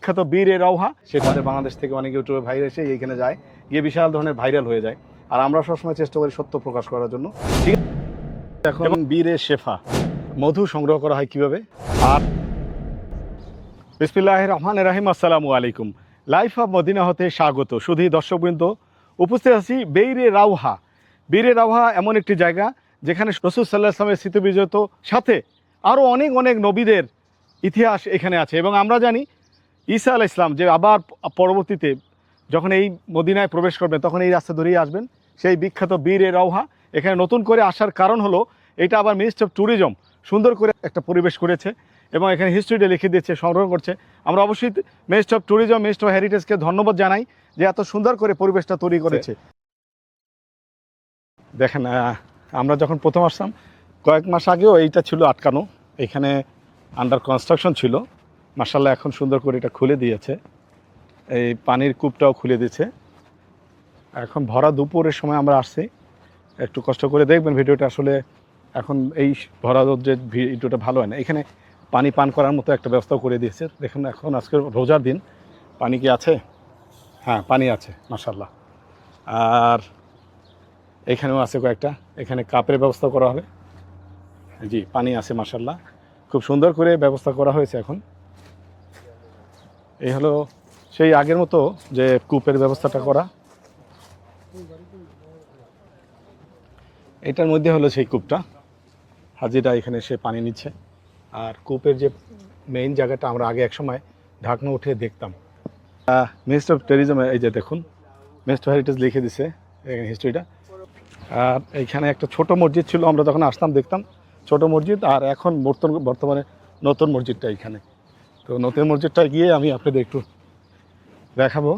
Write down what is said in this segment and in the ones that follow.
বিখ্যাত বীর রওহা, সেটা বাংলাদেশ থেকে অনেক ইউটিউবে ভাইরাল এসে এইখানে যায়, গিয়ে বিশাল ধরনের ভাইরাল হয়ে যায়। আর আমরা সবসময় চেষ্টা করি সত্য প্রকাশ করার জন্য। ঠিক আছে, এখন বীরের শেফা মধু সংগ্রহ করা হয় কিভাবে। আর বিসমিল্লাহির রহমানির রহিম, আসসালামু আলাইকুম। লাইফ অফ মদিনা হতে স্বাগত। শুধু দর্শকবৃন্দ, উপস্থিত আছি বীরে রওহা। বীরে রওহা এমন একটি জায়গা যেখানে রাসূল সাল্লাল্লাহু আলাইহি ওয়াসাল্লামের স্মৃতিবিজড়িত সাথে আরও অনেক অনেক নবীদের ইতিহাস এখানে আছে। এবং আমরা জানি ঈসা আলাইহিস সালাম যে আবার পরবর্তীতে যখন এই মদিনায় প্রবেশ করবেন তখন এই রাস্তা ধরেই আসবেন, সেই বিখ্যাত বীরে রওহা। এখানে নতুন করে আসার কারণ হলো এটা আবার মিনিস্ট্রি অফ ট্যুরিজম সুন্দর করে একটা পরিবেশ করেছে এবং এখানে হিস্ট্রিটা লিখে দিচ্ছে, সংগ্রহ করছে। আমরা অবশ্যই Ministry of Tourism, Ministry of হেরিটেজকে ধন্যবাদ জানাই যে এত সুন্দর করে পরিবেশটা তৈরি করেছে। দেখেন, আমরা যখন প্রথম আসলাম কয়েক মাস আগেও এইটা ছিল আটকানো, এখানে আন্ডার কনস্ট্রাকশন ছিল। মাশাআল্লাহ এখন সুন্দর করে এটা খুলে দিয়েছে, এই পানির কূপটাও খুলে দিয়েছে। এখন ভরা দুপুরের সময় আমরা আসছি, একটু কষ্ট করে দেখবেন ভিডিওটা। আসলে এখন এই ভরা রোদ্রে ভিডিওটা ভালো হয় না। এখানে পানি পান করার মতো একটা ব্যবস্থাও করে দিয়েছে। দেখুন, এখন আজকে রোজার দিন, পানি কি আছে? হ্যাঁ, পানি আছে মাশাআল্লাহ। আর এখানেও আছে কয়েকটা, এখানে কাপের ব্যবস্থা করা হবে। জি, পানি আছে মাশাআল্লাহ, খুব সুন্দর করে ব্যবস্থা করা হয়েছে। এখন এই হলো সেই আগের মতো যে কূপের ব্যবস্থাটা করা। এটার মধ্যে হলো সেই কূপটা, হাজিরা এখানে সে পানি নিচ্ছে। আর কূপের যে মেইন জায়গাটা আমরা আগে এক সময় ঢাকনা উঠে দেখতাম। মিনিস্ট্রি অফ ট্যুরিজম, এই যে দেখুন মিনিস্ট্রি অফ হেরিটেজ লিখে দিছে এখানে হিস্ট্রিটা। আর এইখানে একটা ছোট মসজিদ ছিল, আমরা যখন আসতাম দেখতাম ছোট মসজিদ। আর এখন বর্তমানে নতুন মসজিদটা এইখানে। তো নতুন মসজিদটা গিয়ে আমি আপনাদের একটু দেখাবো।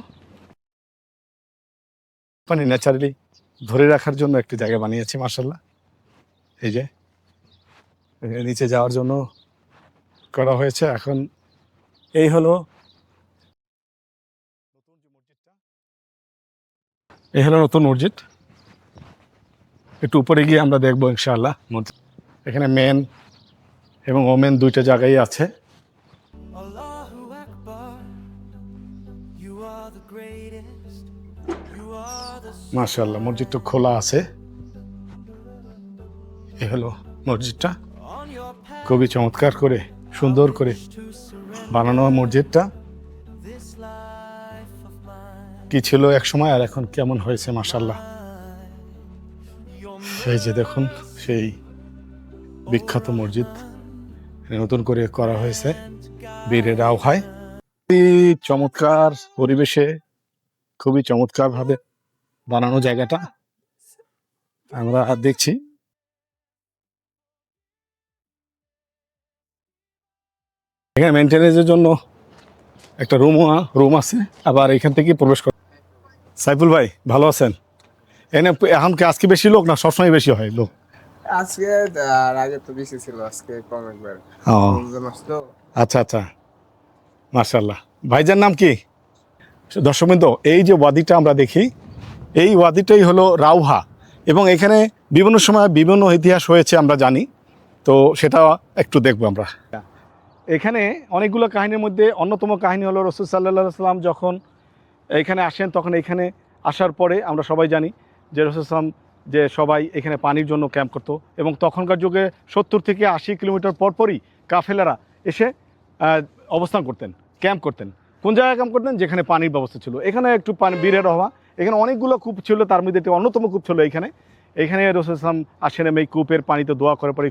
মানে ন্যাচারালি ধরে রাখার জন্য একটি জায়গা বানিয়েছি মাশাআল্লাহ। এই যে নিচে যাওয়ার জন্য করা হয়েছে। এখন এই হলো নতুন মসজিদ। একটু উপরে গিয়ে আমরা দেখবো ইনশাআল্লাহ মসজিদ। এখানে মেন এবং ওমেন দুইটা জায়গায় আছে। মাশাআল্লাহ, মসজিদটা খোলা আছে। এই হলো মসজিদটা, খুবই চমৎকার করে সুন্দর করে বানানো মসজিদটা। কি ছিল এক সময় আর এখন কেমন হয়েছে মাশাআল্লাহ। এই যে দেখুন সেই বিখ্যাত মসজিদ নতুন করে করা হয়েছে বীরে রওহায়। খুবই চমৎকার পরিবেশে, খুবই চমৎকার ভাবে বানানো জায়গাটা আমরা দেখছি। এখানে মেনটেনেন্সের জন্য একটা রুম আছে, আবার এখান থেকে প্রবেশ করে। সাইফুল ভাই ভালো আছেন? এখন কি আজকে বেশি লোক না সবসময় বেশি হয় লোক? আজকে আর আগে তো বেশি ছিল, আজকে কম একবার। আচ্ছা আচ্ছা, মাশাআল্লাহ। ভাইজান নাম কি? দর্শকবৃন্দ, এই যে ওয়াদিটা আমরা দেখি, এই ওয়াদিটাই হলো রওহা। এবং এখানে বিভিন্ন সময় বিভিন্ন ইতিহাস হয়েছে আমরা জানি, তো সেটা একটু দেখবো আমরা। এখানে অনেকগুলো কাহিনীর মধ্যে অন্যতম কাহিনী হলো রাসূল সাল্লাল্লাহু আলাইহি ওয়াসাল্লাম যখন এখানে আসেন, তখন এখানে আসার পরে আমরা সবাই জানি যে রাসূল সাল্লাম যে সবাই এখানে পানির জন্য ক্যাম্প করতো। এবং তখনকার যুগে 70 থেকে 80 কিলোমিটার পরপরই কাফেলারা এসে অবস্থান করতেন, ক্যাম্প করতেন। কোন জায়গায় ক্যাম্প করতেন? যেখানে পানির ব্যবস্থা ছিল। এখানে একটু পানি বীরে রওহা, এখানে অনেকগুলো কূপ ছিল, তার মধ্যে একটি অন্যতম কূপ ছিল এইখানে। রাসূল সাল্লাম আসেন এই কূপের পানিতে দোয়া করার পরে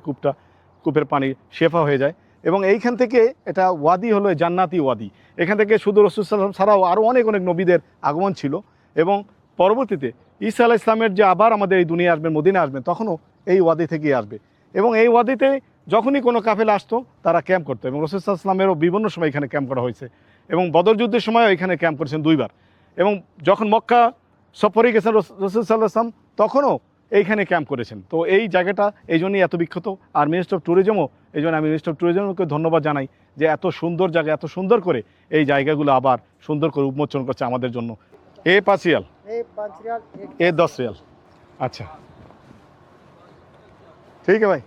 কূপের পানি শেফা হয়ে যায়। এবং এইখান থেকে এটা ওয়াদি হলো জান্নাতি ওয়াদি। এখান থেকে শুধু রাসূল সাল্লাল্লাহু আলাইহি ওয়াসাল্লাম ছাড়াও আরও অনেক অনেক নবীদের আগমন ছিল। এবং পরবর্তীতে ঈসা আলাইহিস সালামের যে আবার আমাদের এই দুনিয়া আসবেন, মদিনা আসবেন, তখনও এই ওয়াদি থেকেই আসবে। এবং এই ওয়াদিতে যখনই কোনো কাফেলা আসতো তারা ক্যাম্প করতো। এবং রাসূল সাল্লাল্লাহু আলাইহি ওয়াসাল্লামেরও বিভিন্ন সময় এখানে ক্যাম্প করা হয়েছে। এবং বদর যুদ্ধের সময়ও এখানে ক্যাম্প করেছেন 2 বার। এবং যখন মক্কা সফরে গেছেন রাসূল সাল্লাল্লাহু আলাইহি ওয়াসাল্লাম, তখনও এইখানে ক্যাম্প করেছেন। তো এই জায়গাটা এই জন্যই এত বিখ্যাত। আর মিনিস্ট্রি অফ ট্যুরিজমও, এই জন্য আমি মিনিস্ট্রি অফ ট্যুরিজমকে ধন্যবাদ জানাই যে এত সুন্দর জায়গা, এত সুন্দর করে এই জায়গাগুলো আবার সুন্দর করে উন্মোচন করছে আমাদের জন্য। এ 5 রিয়াল, এ 10 রিয়াল। আচ্ছা ঠিক আছে ভাই।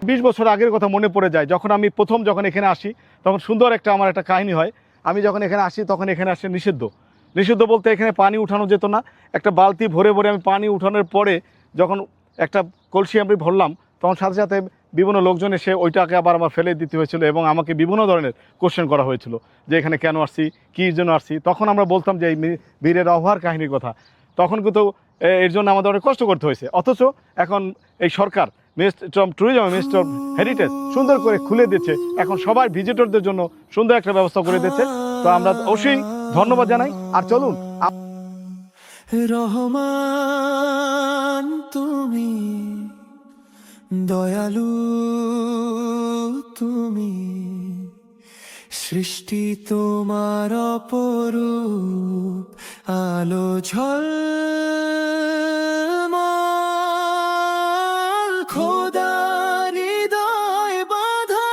20 বছর আগের কথা মনে পড়ে যায়, যখন আমি যখন এখানে আসি তখন সুন্দর আমার একটা কাহিনী হয়। আমি যখন এখানে আসি তখন এখানে আসে নিষিদ্ধ বলতে এখানে পানি উঠানো যেত না। একটা বালতি ভরে ভরে আমি পানি উঠানোর পরে যখন একটা কলসি আমি ভরলাম, তখন সাথে সাথে বিভিন্ন লোকজন এসে ওইটাকে আবার আমার ফেলে দিতে হয়েছিল এবং আমাকে বিভিন্ন ধরনের কোশ্চেন করা হয়েছিল যে এখানে কেন আসছি, কী জন্য আসছি। তখন আমরা বলতাম যে এই বীরের রওহার কাহিনীর কথা। তখন কিন্তু এর জন্য আমাদের অনেক কষ্ট করতে হয়েছে। অথচ এখন এই সরকার Ministry of Tourism, Ministry of Heritage সুন্দর করে খুলে দিচ্ছে, এখন সবাই ভিজিটরদের জন্য সুন্দর একটা ব্যবস্থা করে দিচ্ছে। তো আমরা অবশ্যই ধন্যবাদ জানাই। আর চলুন, রহমান তুমি, দয়ালু তুমি, সৃষ্টি তোমার অপরূপ, আলো ঝলমল, খোদার হৃদয় বাঁধা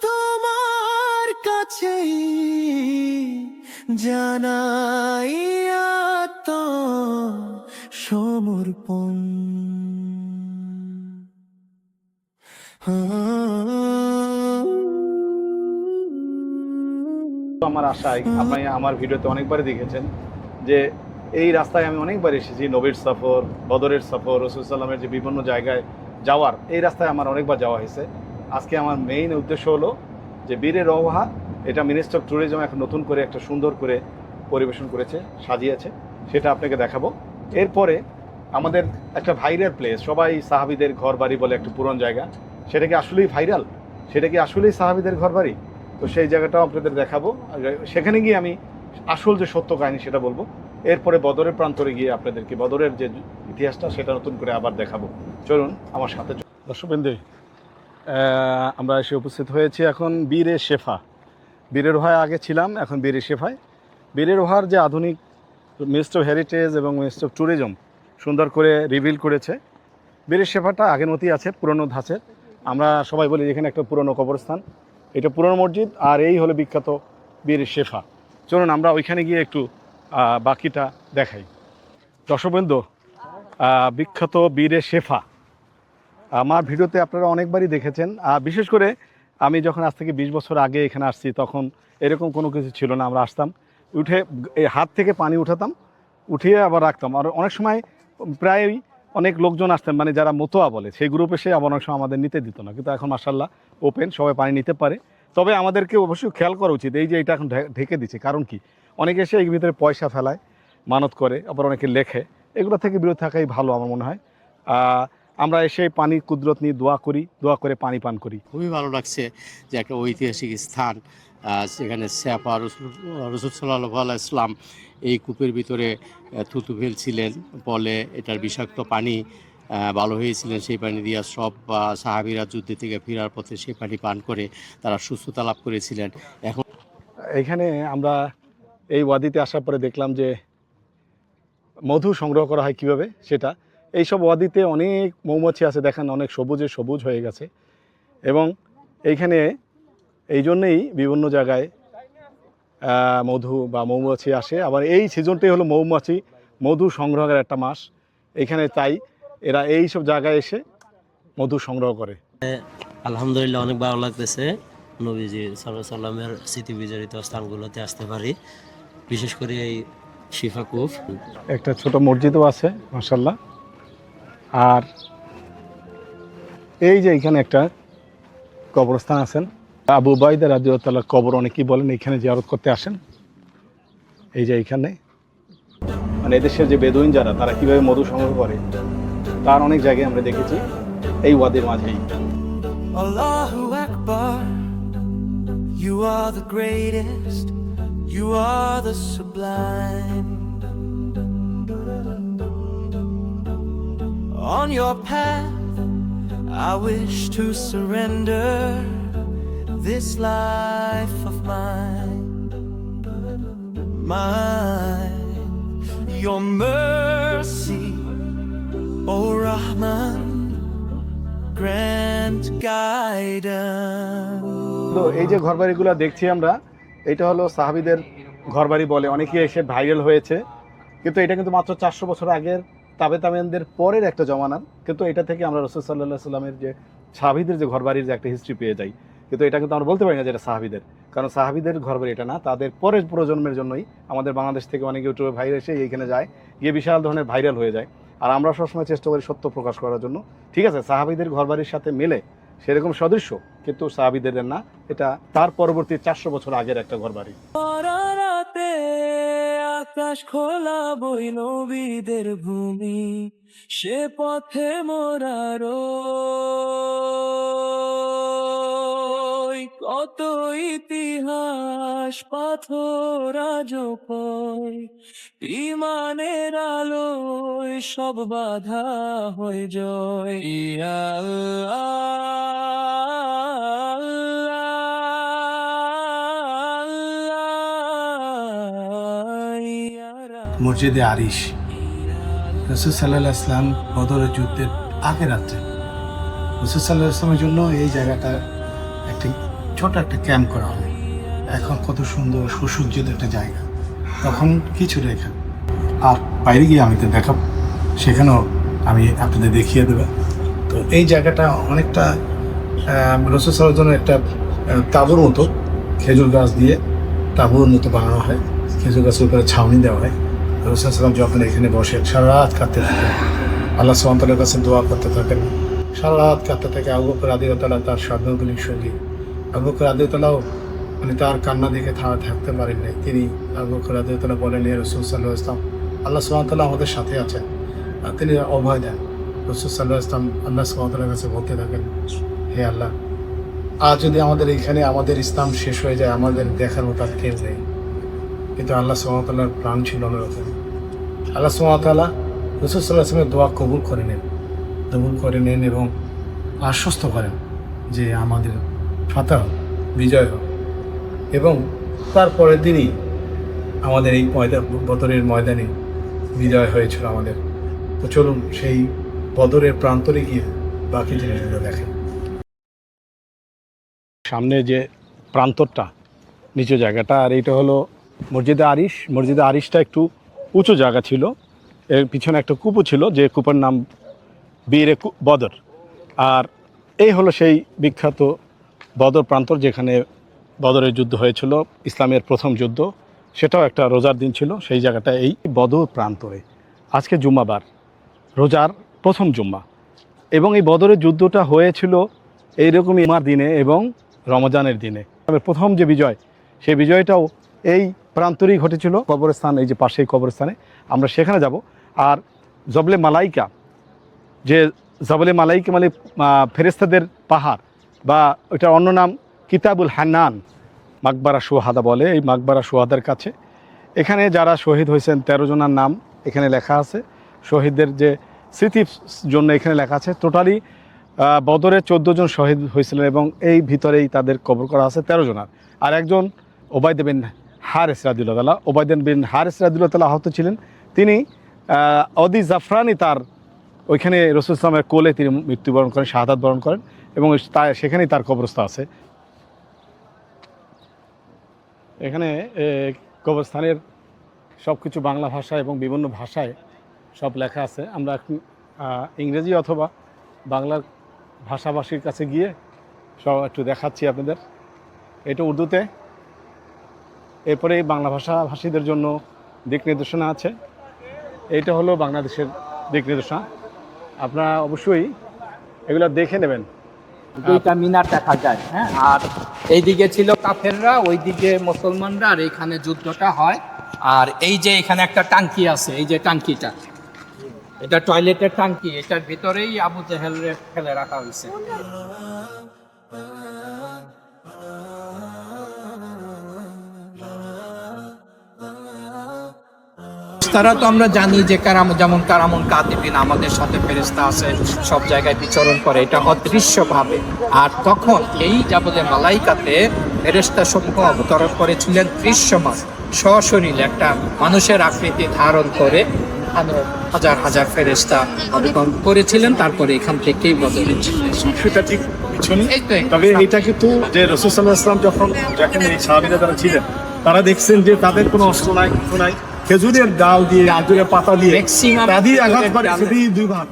তোমার কাছেই জানাই সমর্পণ। আমার আশায় আপনি আমার ভিডিওতে অনেকবারই দেখেছেন যে এই রাস্তায় আমি অনেকবার এসেছি। নবীর সফর, বদরের সফর, রাসূল সাল্লামের যে বিভিন্ন জায়গায় যাওয়ার, এই রাস্তায় আমার অনেকবার যাওয়া হয়েছে। আজকে আমার মেইন উদ্দেশ্য হলো যে বীরের রওহা, এটা মিনিস্ট্রি অফ ট্যুরিজম এখন নতুন করে একটা সুন্দর করে পরিবেশন করেছে, সাজিয়েছে, সেটা আপনাকে দেখাবো। এরপরে আমাদের একটা ভাইরাল প্লেস, সবাই সাহাবীদের ঘর বাড়ি বলে একটা পুরনো জায়গা, সেটা কি আসলেই ভাইরাল? সেটা কি আসলেই সাহাবীদের ঘর বাড়ি? তো সেই জায়গাটাও আপনাদের দেখাবো। সেখানে গিয়ে আমি আসল যে সত্য কাহিনী সেটা বলবো। এরপরে বদরের প্রান্তরে গিয়ে আপনাদেরকে বদরের যে ইতিহাসটা সেটা নতুন করে আবার দেখাবো। চলুন আমার সাথে। দর্শকবৃন্দ, আমরা এসে উপস্থিত হয়েছি এখন বীরে শেফা। বীরের রোহায় আগে ছিলাম, এখন বীরে শেফায়। বীরের রোহার যে আধুনিক মিনিস্ট্রি অফ হেরিটেজ এবং মিনিস্ট্রি অফ ট্যুরিজম সুন্দর করে রিভিল করেছে। বীরের শেফাটা আগের মতোই আছে, পুরনো ধাঁচের। আমরা সবাই বলি এখানে একটা পুরনো কবরস্থান, এটা পুরনো মসজিদ, আর এই হলো বিখ্যাত বীরের শেফা। চলুন আমরা ওইখানে গিয়ে একটু বাকিটা দেখাই। দর্শকবৃন্দ, বিখ্যাত বীরের শেফা আমার ভিডিওতে আপনারা অনেকবারই দেখেছেন। বিশেষ করে আমি যখন আজ থেকে 20 বছর আগে এখানে আসছি তখন এরকম কোনো কিছু ছিল না। আমরা আসতাম, উঠে এই হাত থেকে পানি উঠাতাম, উঠিয়ে আবার রাখতাম। আর অনেক সময় প্রায়ই অনেক লোকজন আসতেন, মানে যারা মতোয়া বলে, সেই গ্রুপ এসে আবার অনেক সময় আমাদের নিতে দিত না। কিন্তু এখন মাশাআল্লাহ ওপেন, সবাই পানি নিতে পারে। তবে আমাদেরকে অবশ্যই খেয়াল করা উচিত, এই যে এটা এখন ঢেকে দিচ্ছে, কারণ কি অনেকে এসে এর ভিতরে পয়সা ফেলায়, মানত করে, আবার অনেকে লেখে। এগুলো থেকে বিরত থাকাই ভালো আমার মনে হয়। আমরা এসে পানি কুদরত নিয়ে দোয়া করি, দোয়া করে পানি পান করি। খুবই ভালো লাগছে যে একটা ঐতিহাসিক স্থান, সেখানে স্যাপা রসুল সাল্লাল্লাহু আলাইহি ইসলাম এই কূপের ভিতরে থুতু ফেলছিলেন, বলে এটার বিষাক্ত পানি ভালো হয়েছিলেন। সেই পানি দিয়ে সব সাহাবীরা যুদ্ধ থেকে ফেরার পথে সেই পানি পান করে তারা সুস্থতা লাভ করেছিলেন। এখন এইখানে আমরা এই ওয়াদিতে আসার পরে দেখলাম যে মধু সংগ্রহ করা হয় কিভাবে সেটা। এইসব ওয়াদিতে অনেক মৌমাছি আছে, দেখেন অনেক সবুজে সবুজ হয়ে গেছে। এবং এইখানে এই জন্যেই বিভিন্ন জায়গায় মধু বা মৌমাছি আসে। আবার এই সিজনটাই হলো মধু সংগ্রহের একটা মাস। এখানে তাই এরা এই সব জায়গায় এসে মধু সংগ্রহ করে। আলহামদুলিল্লাহ, অনেক ভালো লাগতেছে নবীজি সাল্লাল্লাহু আলাইহি সাল্লামের স্মৃতি বিজড়িত স্থানগুলোতে আসতে পারি, বিশেষ করে এই শিফা কূপ। একটা ছোট মসজিদও আছে মাশাআল্লাহ। আর এই যে এখানে একটা কবরস্থান আছেন, আবু উবাইদা রাদিয়াল্লাহু তাআলা কবর অনেকেই বলেন, এখানে জিয়ারত করতে আসেন। এই যে এইখানে মানে এদেশের যে বেদুইন যারা, তারা কিভাবে মধু সংগ্রহ করে তার অনেক জায়গায় আমরা দেখেছি এই ওয়াদির মাঝেই। Allahu Akbar, you are the greatest, you are the sublime. On your path I wish to surrender this life of mine. Your mercy, O Rahman, grant guidance. তো এই যে ঘরবাড়িগুলো দেখছি আমরা, এটা হলো সাহাবীদের ঘরবাড়ি বলে, অনেকেই এসে ভাইরাল হয়েছে। কিন্তু এটা কিন্তু মাত্র 400 বছর আগের তাবেতামেনদের পরের একটা জমানার, কিন্তু এটা থেকে আমরা রাসূল সাল্লাল্লাহু আলাইহি সাল্লামের যে সাহাবীদের যে ঘরবাড়ির যে একটা হিস্ট্রি পেয়ে যাই, কিন্তু এটা কিন্তু আমরা বলতে পারি না যে এটা সাহাবীদের, কারণ সাহাবীদের ঘরবাড়ি এটা না, তাদের পরের প্রজন্মের জন্যই আমাদের বাংলাদেশ থেকে অনেক ইউটিউবে ভাইরাল এসে এইখানে যায়, গিয়ে বিশাল ধরনের ভাইরাল হয়ে যায়। আর আমরা সবসময় চেষ্টা করি সত্য প্রকাশ করার জন্য। ঠিক আছে, সাহাবীদের ঘরবাড়ির সাথে মেলে সেরকম সদৃশ্য, কিন্তু সাহাবীদের না, এটা তার পরবর্তী 400 বছর আগের একটা ঘরবাড়ি। রাতে আকাশ খোলা বই নবীদের ভূমি, সে পথে মোরারো কত ইতিহাস পাথর আজও কয়, ইমানের আলোয় সব বাধা হয়ে জয়। ইয়া মসজিদে আরিশ, রাসূল সাল্লাল্লাহু আলাইহি ওয়াসাল্লাম বদরের যুদ্ধের আগের রাত্রে রাসূল সাল্লাল্লাহু আলাইহি ওয়াসাল্লামের জন্য এই জায়গাটা একটি ছোট একটা ক্যাম্প করা হয়। এখন কত সুন্দর সুসজ্জিত একটা জায়গা, তখন কিছু রেখা। আর বাইরে গিয়ে আমি তো দেখাব, সেখানেও আমি আপনাদের দেখিয়ে দেবো। তো এই জায়গাটা অনেকটা রাসূল সাল্লাল্লাহু আলাইহি ওয়াসাল্লামের একটা তাঁবুর মতো, খেজুর গাছ দিয়ে তাঁবুর মতো বানানো হয়, খেজুর গাছের উপরে ছাউনি দেওয়া হয়। রাসূল সাল্লাল্লাহু আলাইহি ওয়াসাল্লাম যখন এখানে বসে সারা রাত কাঁদতে থাকেন, আল্লাহ সুবহানাহু ওয়া তাআলার কাছে দোয়া করতে থাকেন, সারা রাত কাঁদতে থাকে। আবু বকর রাদিয়াল্লাহু তাআলা তার স্বর্ণগুলির সঙ্গী। আবু বকর রাদিয়াল্লাহু তাআলাও মানে তার কান্না দেখে থাকতে পারেন নাই। তিনি আবু বকর রাদিয়াল্লাহু তাআলা বলেন, হে রাসূল সাল্লাল্লাহু আলাইহি ওয়াসাল্লাম, আল্লাহ সুবহানাহু ওয়া তাআলা আমাদের সাথে আছেন। আর তিনি অভয় দেন। রাসূল সাল্লাল্লাহু আলাইহি ওয়াসাল্লাম আল্লাহ সুবহানাহু ওয়া তাআলার কাছে বলতে থাকেন, হে আল্লাহ, আজ যদি আমাদের এখানে আমাদের ইসলাম শেষ হয়ে যায়, আমাদের দেখার মতো আর কেউ নেই। কিন্তু আল্লাহ সুবহানাহু ওয়া তাআলার প্রাণ ছিল অন্যরকম। আল্লাহ সুবহানাহু ওয়া তাআলা রাসূল সাল্লাল্লাহু আলাইহি ওয়াসাল্লামের দোয়া কবুল করে নেন এবং আশ্বস্ত করেন যে আমাদের ফাতহ বিজয় হোক। এবং তারপরের দিনই আমাদের এই বদরের ময়দানে বিজয় হয়েছিল আমাদের। তো চলুন সেই বদরের প্রান্তরে গিয়ে বাকি জিনিসগুলো দেখেন। সামনে যে প্রান্তরটা, নিচু জায়গাটা, আর এইটা হলো মসজিদে আরিশ। মসজিদে আরিশটা একটু উঁচু জায়গা ছিল, এর পিছনে একটা কূপও ছিল, যে কূপের নাম বীরে বদর। আর এই হলো সেই বিখ্যাত বদর প্রান্তর, যেখানে বদরের যুদ্ধ হয়েছিল, ইসলামের প্রথম যুদ্ধ। সেটাও একটা রোজার দিন ছিল সেই জায়গাটা, এই বদর প্রান্তরে। আজকে জুম্মাবার, রোজার প্রথম জুম্মা, এবং এই বদরের যুদ্ধটা হয়েছিল এইরকমই ইমার দিনে এবং রমজানের দিনে। প্রথম যে বিজয়, সেই বিজয়টাও এই প্রান্তরেই ঘটেছিল। কবরস্থান, এই যে পাশেই কবরস্থানে, আমরা সেখানে যাব। আর জবলে মালাইকা, যে জবলে মালাইকা মানে ফেরেশতাদের পাহাড়, বা ওটার অন্য নাম কিতাবুল হান্নান, মাকবারা সুহাদা বলে। এই মাকবারা সুহাদার কাছে এখানে যারা শহীদ হয়েছেন 13 জনের নাম এখানে লেখা আছে। শহীদদের যে স্মৃতির জন্য এখানে লেখা আছে। টোটালি বদরে 14 জন শহীদ হয়েছিলেন, এবং এই ভিতরেই তাদের কবর করা আছে 13 জনের। আর একজন ওবায়দ বিন হারিস রাদিয়াল্লাহু তাআলা, ওবায়দ বিন হারিস রাদিয়াল্লাহু তাআলা আহত ছিলেন। তিনি অদি জাফরানি, তার ওইখানে রাসূল সাল্লাল্লাহু আলাইহি ওয়াসাল্লামের কোলে তিনি মৃত্যুবরণ করেন, শাহাদাত বরণ করেন, এবং সেখানেই তার কবরস্থান আছে। এখানে কবরস্থানের সব কিছু বাংলা ভাষা এবং বিভিন্ন ভাষায় সব লেখা আছে। আমরা এখন ইংরেজি অথবা বাংলার ভাষাভাষীর কাছে গিয়ে সব একটু দেখাচ্ছি আপনাদের। এটা উর্দুতে, এরপরে বাংলা ভাষাভাষীদের জন্য দিক নির্দেশনা আছে। এইটা হলো বাংলাদেশের দিক নির্দেশনা, আপনারা অবশ্যই এগুলো দেখে নেবেন। দুইটা মিনার দেখা যায়, হ্যাঁ। আর এইদিকে ছিল কাফেররা, ওইদিকে মুসলমানরা, আর এখানে যুদ্ধটা হয়। আর এই যে এখানে একটা টাঙ্কি আছে, এই যে টাঙ্কিটা, এটা টয়লেটের টাঙ্কি, এটার ভিতরেই আবু জেহেল ফেলে রাখা হয়েছে। তারা তো আমরা জানি যে যেমন কারামুন কাতিবিন, আমাদের সাথে ফেরেশতা আছে, সব জায়গায় বিচরণ করে, এটা অদৃশ্যভাবে। আর তখন এই জাবলে মালাইকাতে ফেরেশতা সমূহ অবতরণ করেছিলেন দৃশ্যমান, সশরীরে একটা মানুষের আকৃতি ধারণ করে হাজার হাজার ফেরেশতা অবতরণ করেছিলেন। তারপরে এখান থেকেই বদলে সেটা ঠিক পিছনে। তবে এটা কিন্তু যে রাসূল সাল্লাল্লাহু আলাইহি ওয়াসাল্লাম যখন যেখানে এই সাহাবীরা যারা ছিলেন, তারা দেখছেন যে তাদের কোনো অস্ত্র নাই, কিছু নাই, খেজুরের ডাল দিয়ে, খেজুরের পাতা দিয়ে, Maximum তা দিয়ে আঘাত করে, খেজুরের ডালে- সেটাই 2 ভাগ।